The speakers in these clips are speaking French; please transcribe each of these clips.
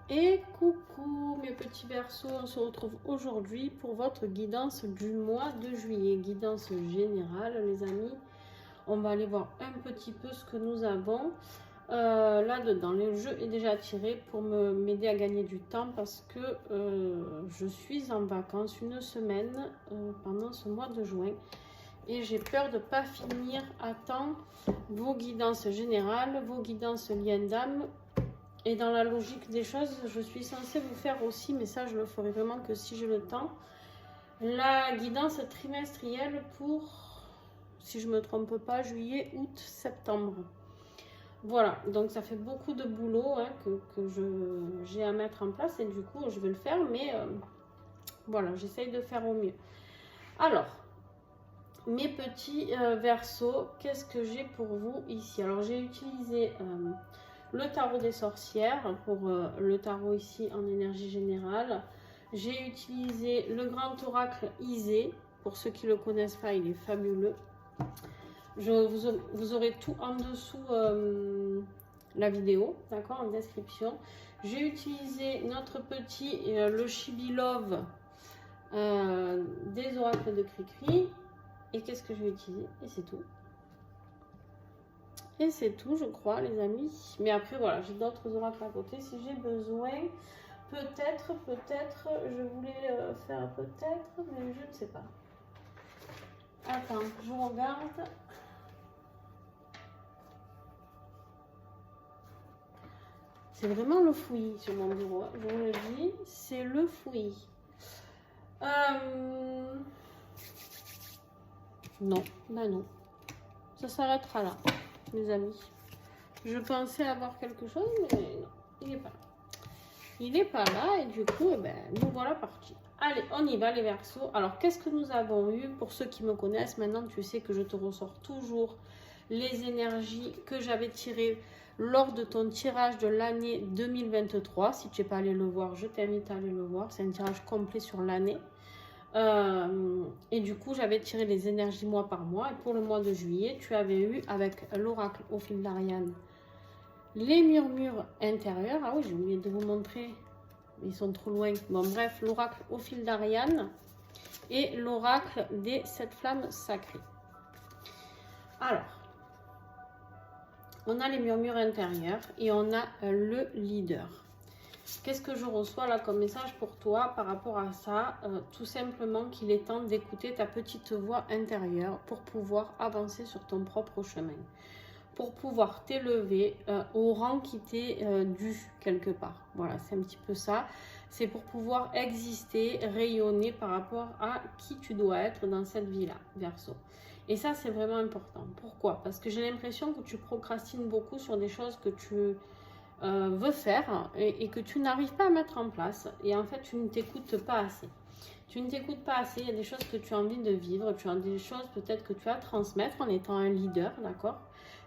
Et coucou mes petits Verseaux, on se retrouve aujourd'hui pour votre guidance du mois de juillet. Guidance générale les amis. On va aller voir un petit peu ce que nous avons là-dedans. Le jeu est déjà tiré pour m'aider à gagner du temps parce que je suis en vacances une semaine pendant ce mois de juin. Et j'ai peur de ne pas finir à temps vos guidances générales, vos guidances liens d'âme. Et dans la logique des choses, je suis censée vous faire aussi, mais ça je le ferai vraiment que si j'ai le temps, la guidance trimestrielle pour, si je ne me trompe pas, juillet, août, septembre. Voilà, donc ça fait beaucoup de boulot hein, que j'ai à mettre en place et du coup je vais le faire, mais voilà, j'essaye de faire au mieux. Alors, mes petits Verseaux, qu'est-ce que j'ai pour vous ici? Alors j'ai utilisé le tarot des sorcières pour le tarot ici en énergie générale. J'ai utilisé le grand oracle Isée. Pour ceux qui ne le connaissent pas, il est fabuleux. Vous aurez tout en dessous la vidéo, d'accord, en description. J'ai utilisé notre petit, le Chibi Love des oracles de Cricri. Et qu'est-ce que je vais utiliser? Et c'est tout. Et c'est tout, je crois, les amis. Mais après, voilà, j'ai d'autres oracles à côté. Si j'ai besoin, peut-être, je voulais faire peut-être, mais je ne sais pas. Attends, je regarde. C'est vraiment le fouillis sur mon bureau. Je vous le dis, c'est le fouillis. Non, ben non. Ça s'arrêtera là, mes amis. Je pensais avoir quelque chose, mais non, il n'est pas là. Il n'est pas là et du coup, eh ben, nous voilà partis. Allez, on y va les Verseaux. Alors, qu'est-ce que nous avons eu? Pour ceux qui me connaissent, maintenant, tu sais que je te ressors toujours les énergies que j'avais tirées lors de ton tirage de l'année 2023. Si tu n'es pas allé le voir, je t'invite à aller le voir. C'est un tirage complet sur l'année. Et du coup, j'avais tiré les énergies mois par mois. Et pour le mois de juillet, tu avais eu avec l'oracle au fil d'Ariane les murmures intérieurs. Ah oui, j'ai oublié de vous montrer. Ils sont trop loin. Bon, bref, l'oracle au fil d'Ariane et l'oracle des 7 flammes sacrées. Alors, on a les murmures intérieurs et on a le leader. Qu'est-ce que je reçois là comme message pour toi par rapport à ça? Tout simplement qu'il est temps d'écouter ta petite voix intérieure pour pouvoir avancer sur ton propre chemin. Pour pouvoir t'élever au rang qui t'est dû quelque part. Voilà, c'est un petit peu ça. C'est pour pouvoir exister, rayonner par rapport à qui tu dois être dans cette vie-là, Verseau. Et ça, c'est vraiment important. Pourquoi? Parce que j'ai l'impression que tu procrastines beaucoup sur des choses que tu veux faire et que tu n'arrives pas à mettre en place. Et en fait, tu ne t'écoutes pas assez. Tu ne t'écoutes pas assez. Il y a des choses que tu as envie de vivre. Tu as des choses peut-être que tu as à transmettre en étant un leader, d'accord?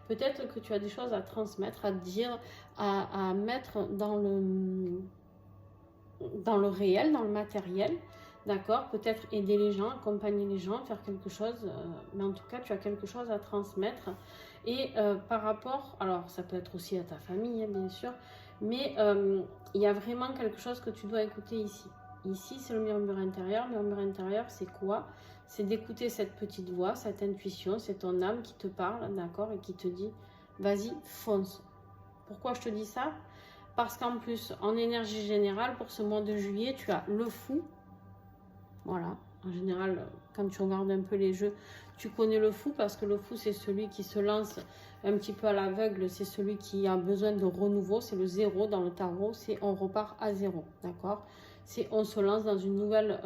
Peut-être que tu as des choses à transmettre, à dire, à mettre dans le réel, dans le matériel, d'accord? Peut-être aider les gens, accompagner les gens, faire quelque chose, mais en tout cas, tu as quelque chose à transmettre. Et par rapport, alors ça peut être aussi à ta famille, hein, bien sûr, mais il y a vraiment quelque chose que tu dois écouter ici. Ici, c'est le murmure intérieur. Le murmure intérieur, c'est quoi? C'est d'écouter cette petite voix, cette intuition, c'est ton âme qui te parle, d'accord? Et qui te dit, vas-y, fonce. Pourquoi je te dis ça? Parce qu'en plus, en énergie générale, pour ce mois de juillet, tu as le fou. Voilà. En général, quand tu regardes un peu les jeux, tu connais le fou parce que le fou, c'est celui qui se lance un petit peu à l'aveugle. C'est celui qui a besoin de renouveau. C'est le zéro dans le tarot. C'est on repart à zéro. D'accord? C'est on se lance dans une nouvelle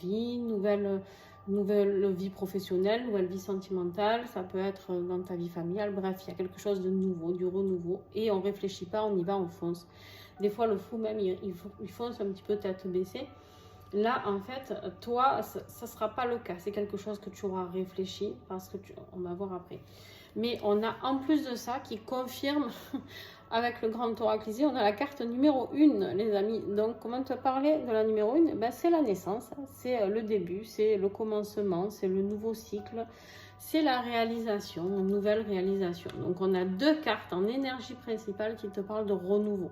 vie, nouvelle vie professionnelle, nouvelle vie sentimentale. Ça peut être dans ta vie familiale. Bref, il y a quelque chose de nouveau, du renouveau. Et on ne réfléchit pas, on y va, on fonce. Des fois, le fou même, il fonce un petit peu tête baissée. Là, en fait, toi, ça ne sera pas le cas. C'est quelque chose que tu auras réfléchi parce que on va voir après. Mais on a en plus de ça qui confirme avec le grand oracle ici, on a la carte numéro 1, les amis. Donc, comment te parler de la numéro 1? Ben, c'est la naissance, c'est le début, c'est le commencement, c'est le nouveau cycle, c'est la réalisation, une nouvelle réalisation. Donc, on a deux cartes en énergie principale qui te parlent de renouveau.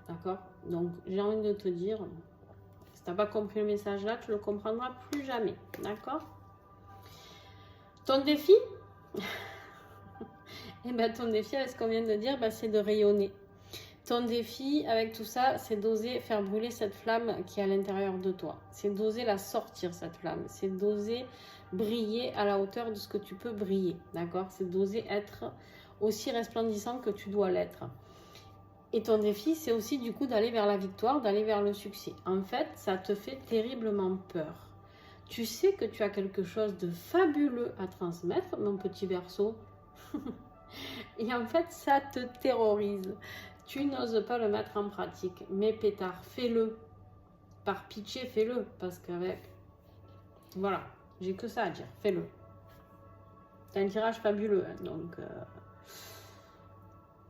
D'accord? Donc, j'ai envie de te dire, si tu n'as pas compris le message là, tu ne le comprendras plus jamais. D'accord? Ton défi, eh ben, ton défi, avec ce qu'on vient de dire, ben, c'est de rayonner. Ton défi avec tout ça, c'est d'oser faire brûler cette flamme qui est à l'intérieur de toi. C'est d'oser la sortir, cette flamme. C'est d'oser briller à la hauteur de ce que tu peux briller. D'accord? C'est d'oser être aussi resplendissant que tu dois l'être. Et ton défi, c'est aussi du coup d'aller vers la victoire, d'aller vers le succès. En fait, ça te fait terriblement peur. Tu sais que tu as quelque chose de fabuleux à transmettre, mon petit Verseau. Et en fait, ça te terrorise. Tu n'oses pas le mettre en pratique. Mais pétard, fais-le. Par pitié, fais-le. Parce qu'avec... Voilà, j'ai que ça à dire. Fais-le. T'as un tirage fabuleux, hein, donc...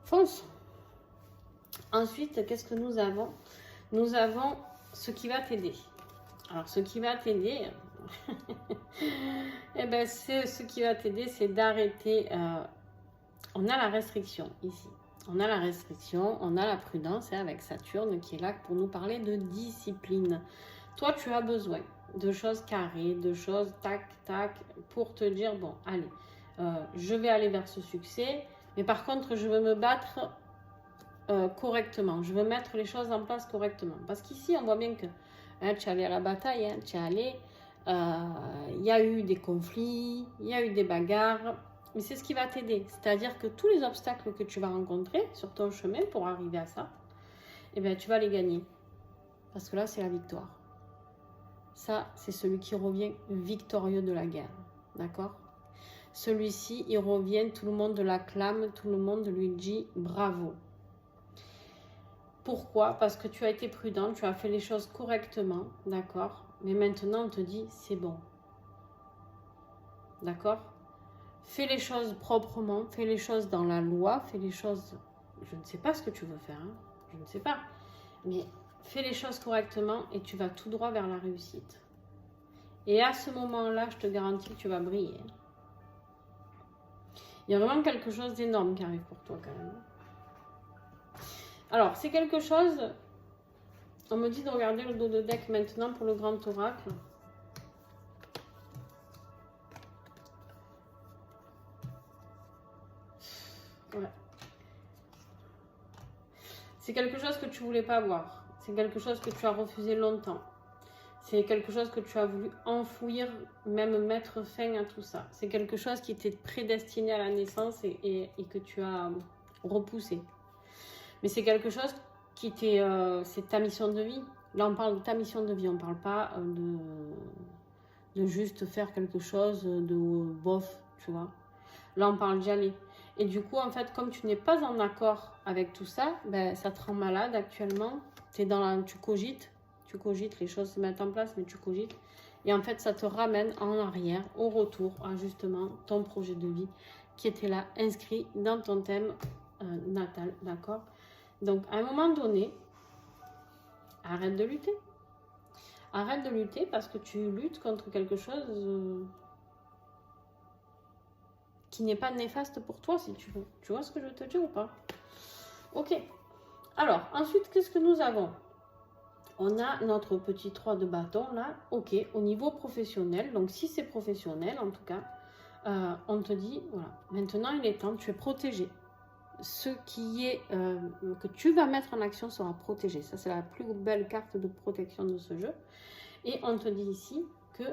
Fonce. Ensuite, qu'est-ce que nous avons? Nous avons ce qui va t'aider. Alors, ce qui va t'aider... eh ben, ce qui va t'aider, c'est d'arrêter... on a la restriction ici. On a la restriction, on a la prudence, hein, avec Saturne qui est là pour nous parler de discipline. Toi, tu as besoin de choses carrées, de choses tac, tac, pour te dire, bon, allez, je vais aller vers ce succès, mais par contre, je veux me battre correctement. Je veux mettre les choses en place correctement. Parce qu'ici, on voit bien que hein, tu es allé à la bataille, hein, tu es allé, il y a eu des conflits, il y a eu des bagarres, mais c'est ce qui va t'aider. C'est-à-dire que tous les obstacles que tu vas rencontrer sur ton chemin pour arriver à ça, eh bien, tu vas les gagner. Parce que là, c'est la victoire. Ça, c'est celui qui revient victorieux de la guerre. D'accord? Celui-ci, il revient, tout le monde l'acclame, tout le monde lui dit bravo. Pourquoi? Parce que tu as été prudent, tu as fait les choses correctement, d'accord? Mais maintenant, on te dit, c'est bon. D'accord? Fais les choses proprement, fais les choses dans la loi, fais les choses... Je ne sais pas ce que tu veux faire, hein? Je ne sais pas. Mais fais les choses correctement et tu vas tout droit vers la réussite. Et à ce moment-là, je te garantis que tu vas briller. Il y a vraiment quelque chose d'énorme qui arrive pour toi quand même. Alors, c'est quelque chose... On me dit de regarder le dos de deck maintenant pour le grand oracle. Ouais. C'est quelque chose que tu voulais pas voir. C'est quelque chose que tu as refusé longtemps. C'est quelque chose que tu as voulu enfouir, même mettre fin à tout ça. C'est quelque chose qui était prédestiné à la naissance et que tu as repoussé. Mais c'est quelque chose qui était... c'est ta mission de vie. Là, on parle de ta mission de vie. On ne parle pas de juste faire quelque chose de bof, tu vois. Là, on parle d'y aller. Et du coup, en fait, comme tu n'es pas en accord avec tout ça, ben, ça te rend malade actuellement. Tu cogites, les choses se mettent en place, mais tu cogites. Et en fait, ça te ramène en arrière, au retour, à justement ton projet de vie qui était là, inscrit dans ton thème natal, d'accord? Donc, à un moment donné, arrête de lutter. Arrête de lutter parce que tu luttes contre quelque chose... qui n'est pas néfaste pour toi, si tu veux. Tu vois ce que je veux te dire ou pas? Ok. Alors, ensuite, qu'est-ce que nous avons? On a notre petit 3 de bâton, là. Ok, au niveau professionnel. Donc, si c'est professionnel, en tout cas, on te dit, voilà, maintenant, il est temps, tu es protégé. Ce qui est que tu vas mettre en action sera protégé. Ça, c'est la plus belle carte de protection de ce jeu. Et on te dit ici que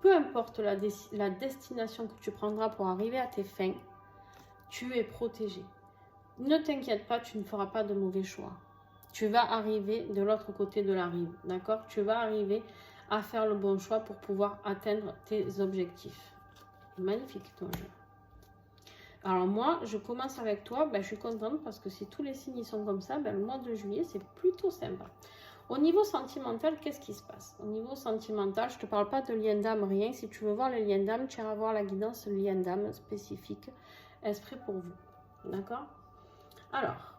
peu importe la destination que tu prendras pour arriver à tes fins, tu es protégé. Ne t'inquiète pas, tu ne feras pas de mauvais choix. Tu vas arriver de l'autre côté de la rive, d'accord? Tu vas arriver à faire le bon choix pour pouvoir atteindre tes objectifs. Magnifique ton jeu. Alors moi, je commence avec toi, ben, je suis contente parce que si tous les signes sont comme ça, ben, le mois de juillet, c'est plutôt sympa. Au niveau sentimental, qu'est-ce qui se passe? Au niveau sentimental, je ne te parle pas de lien d'âme, rien. Si tu veux voir le lien d'âme, tu iras voir la guidance lien d'âme spécifique, esprit pour vous. D'accord? Alors,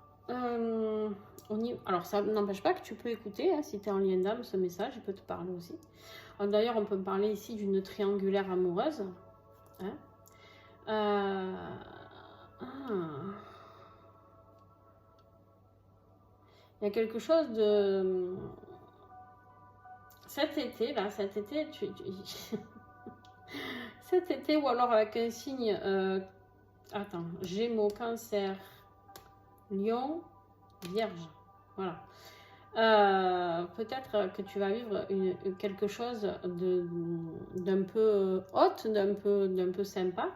alors, ça n'empêche pas que tu peux écouter, hein, si tu es en lien d'âme, ce message, il peut te parler aussi. D'ailleurs, on peut me parler ici d'une triangulaire amoureuse. Hein? Il y a quelque chose de... Cet été, là, cet été, cet été, ou alors avec un signe... Attends, Gémeaux, Cancer, Lion, Vierge. Voilà. Peut-être que tu vas vivre quelque chose d'un peu haute, d'un peu sympa,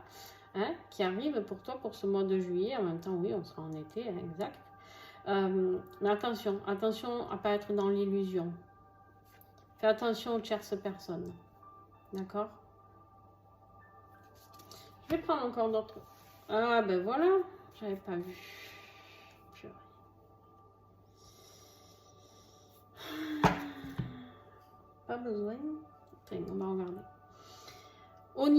hein, qui arrive pour toi pour ce mois de juillet. En même temps, oui, on sera en été, hein, exact. Mais attention, attention à ne pas être dans l'illusion. Fais attention aux tierces personnes. D'accord? Je vais prendre encore d'autres. Ah ben voilà, j'avais pas vu. Pas besoin. Tiens, on va regarder. Au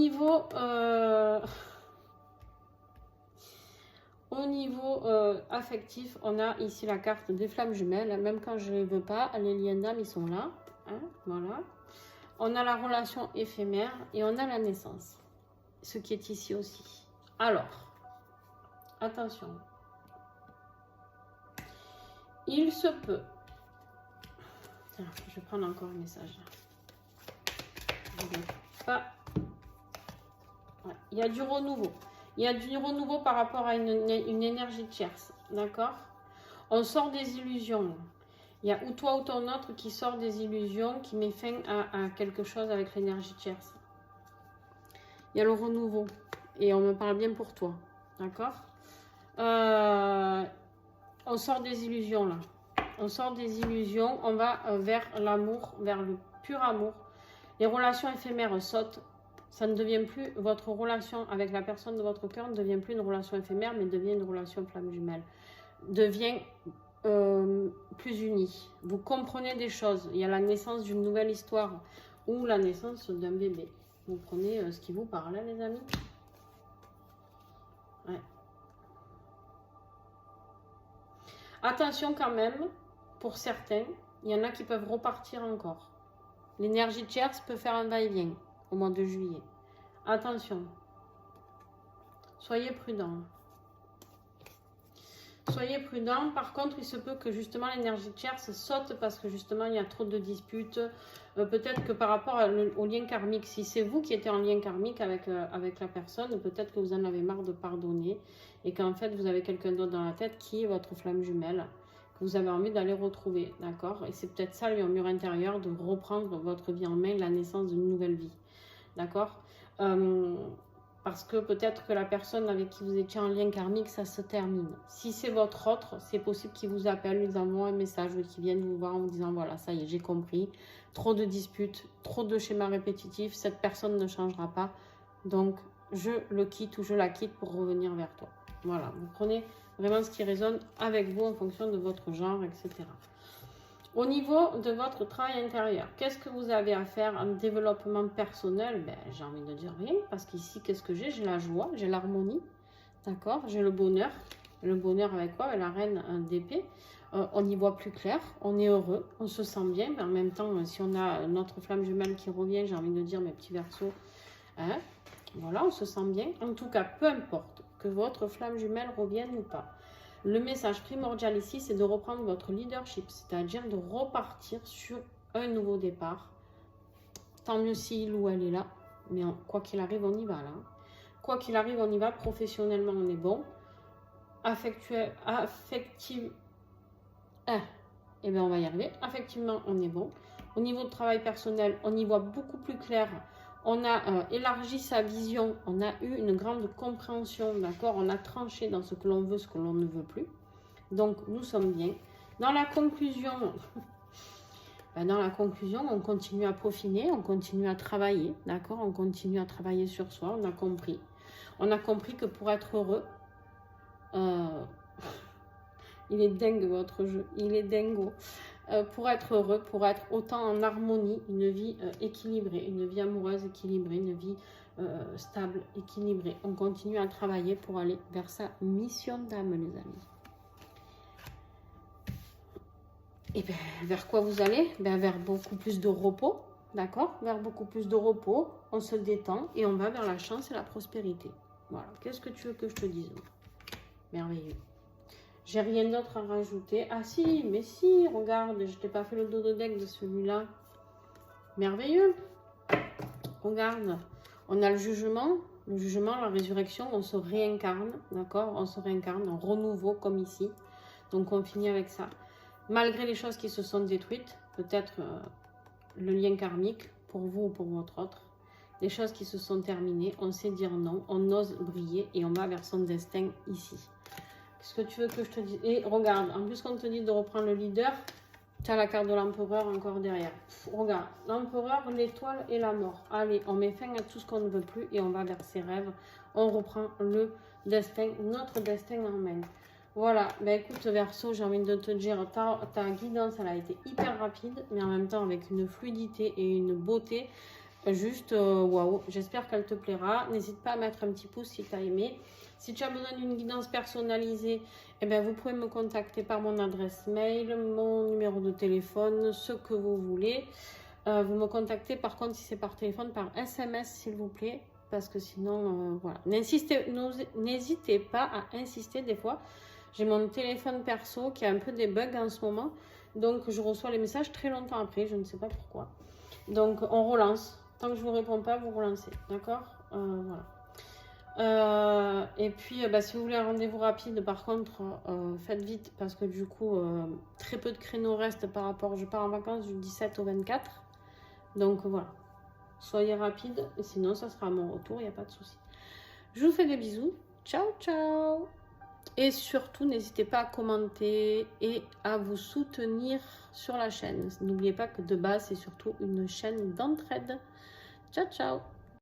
niveau affectif, on a ici la carte des flammes jumelles. Même quand je ne les veux pas, les liens d'âme, ils sont là. Hein, voilà. On a la relation éphémère et on a la naissance. Ce qui est ici aussi. Alors, attention. Il se peut. Tiens, je vais prendre encore un message. Pas. Ouais, il y a du renouveau. Il y a du renouveau par rapport à une énergie tierce. D'accord? On sort des illusions. Il y a ou toi ou ton autre qui sort des illusions, qui met fin à quelque chose avec l'énergie tierce. Il y a le renouveau. Et on me parle bien pour toi. D'accord? On sort des illusions là. On sort des illusions. On va vers l'amour, vers le pur amour. Les relations éphémères sautent. Ça ne devient plus, votre relation avec la personne de votre cœur ne devient plus une relation éphémère, mais devient une relation flamme jumelle. Devient plus unie. Vous comprenez des choses. Il y a la naissance d'une nouvelle histoire ou la naissance d'un bébé. Vous prenez ce qui vous parle, hein, les amis. Ouais. Attention quand même, pour certains, il y en a qui peuvent repartir encore. L'énergie tierce peut faire un va-et-vient au mois de juillet. Attention. Soyez prudents. Soyez prudents. Par contre, il se peut que justement l'énergie tierce saute parce que justement il y a trop de disputes. Peut-être que par rapport au lien karmique, si c'est vous qui étiez en lien karmique avec la personne, peut-être que vous en avez marre de pardonner et qu'en fait vous avez quelqu'un d'autre dans la tête qui est votre flamme jumelle, que vous avez envie d'aller retrouver, d'accord? Et c'est peut-être ça le mur intérieur, de reprendre votre vie en main, la naissance d'une nouvelle vie, d'accord? Parce que peut-être que la personne avec qui vous étiez en lien karmique, ça se termine. Si c'est votre autre, c'est possible qu'il vous appelle, vous envoie un message ou qu'il vienne vous voir en vous disant voilà, ça y est, j'ai compris. Trop de disputes, trop de schémas répétitifs, cette personne ne changera pas. Donc, je le quitte ou je la quitte pour revenir vers toi. Voilà, vous prenez vraiment ce qui résonne avec vous en fonction de votre genre, etc. Au niveau de votre travail intérieur, qu'est-ce que vous avez à faire en développement personnel? Ben, j'ai envie de dire rien, parce qu'ici, qu'est-ce que j'ai? J'ai la joie, j'ai l'harmonie, d'accord? J'ai le bonheur. Le bonheur avec quoi? La reine d'épée. On y voit plus clair, on est heureux, on se sent bien, mais en même temps, si on a notre flamme jumelle qui revient, j'ai envie de dire, mes petits verceaux, hein, voilà, on se sent bien. En tout cas, peu importe que votre flamme jumelle revienne ou pas. Le message primordial ici, c'est de reprendre votre leadership, c'est-à-dire de repartir sur un nouveau départ. Tant mieux si il ou elle est là, mais quoi qu'il arrive, on y va là. Quoi qu'il arrive, on y va. Professionnellement, on est bon. Eh bien, on va y arriver. Affectivement, on est bon. Au niveau de travail personnel, on y voit beaucoup plus clair. On a élargi sa vision, on a eu une grande compréhension, d'accord? On a tranché dans ce que l'on veut, ce que l'on ne veut plus. Donc, nous sommes bien. Dans la conclusion, on continue à peaufiner, on continue à travailler, d'accord? On continue à travailler sur soi, on a compris. On a compris que pour être heureux, il est dingue votre jeu, il est dingo. Pour être heureux, pour être autant en harmonie, une vie équilibrée, une vie amoureuse équilibrée, une vie stable, équilibrée. On continue à travailler pour aller vers sa mission d'âme, les amis. Et bien, vers quoi vous allez? Ben, vers beaucoup plus de repos, d'accord? Vers beaucoup plus de repos, on se détend et on va vers la chance et la prospérité. Voilà, qu'est-ce que tu veux que je te dise? Merveilleux. J'ai rien d'autre à rajouter. Ah si, mais si, regarde, je t'ai pas fait le dos de deck de celui-là. Merveilleux. Regarde, on a le jugement, la résurrection, on se réincarne, d'accord? On se réincarne en renouveau comme ici. Donc on finit avec ça. Malgré les choses qui se sont détruites, peut-être le lien karmique pour vous ou pour votre autre, les choses qui se sont terminées, on sait dire non, on ose briller et on va vers son destin ici. Qu'est-ce que tu veux que je te dise? Et regarde, en plus qu'on te dit de reprendre le leader, tu as la carte de l'empereur encore derrière. Regarde, l'empereur, l'étoile et la mort. Allez, on met fin à tout ce qu'on ne veut plus et on va vers ses rêves. On reprend le destin, notre destin en main. Voilà, ben écoute Verseau, j'ai envie de te dire, ta guidance, elle a été hyper rapide, mais en même temps avec une fluidité et une beauté. Juste, waouh, j'espère qu'elle te plaira. N'hésite pas à mettre un petit pouce si tu as aimé. Si tu as besoin d'une guidance personnalisée, eh bien, vous pouvez me contacter par mon adresse mail, mon numéro de téléphone, ce que vous voulez. Vous me contactez par contre si c'est par téléphone, par SMS s'il vous plaît. Parce que sinon, voilà. N'hésitez pas à insister des fois. J'ai mon téléphone perso qui a un peu des bugs en ce moment. Donc, je reçois les messages très longtemps après. Je ne sais pas pourquoi. Donc, on relance. Tant que je ne vous réponds pas, vous relancez. D'accord? Voilà. Et puis, si vous voulez un rendez-vous rapide, par contre, faites vite parce que du coup, très peu de créneaux restent par rapport. Je pars en vacances du 17 au 24. Donc, voilà. Soyez rapide. Sinon, ça sera à mon retour. Il n'y a pas de souci. Je vous fais des bisous. Ciao, ciao. Et surtout, n'hésitez pas à commenter et à vous soutenir sur la chaîne. N'oubliez pas que de base, c'est surtout une chaîne d'entraide. Ciao, ciao.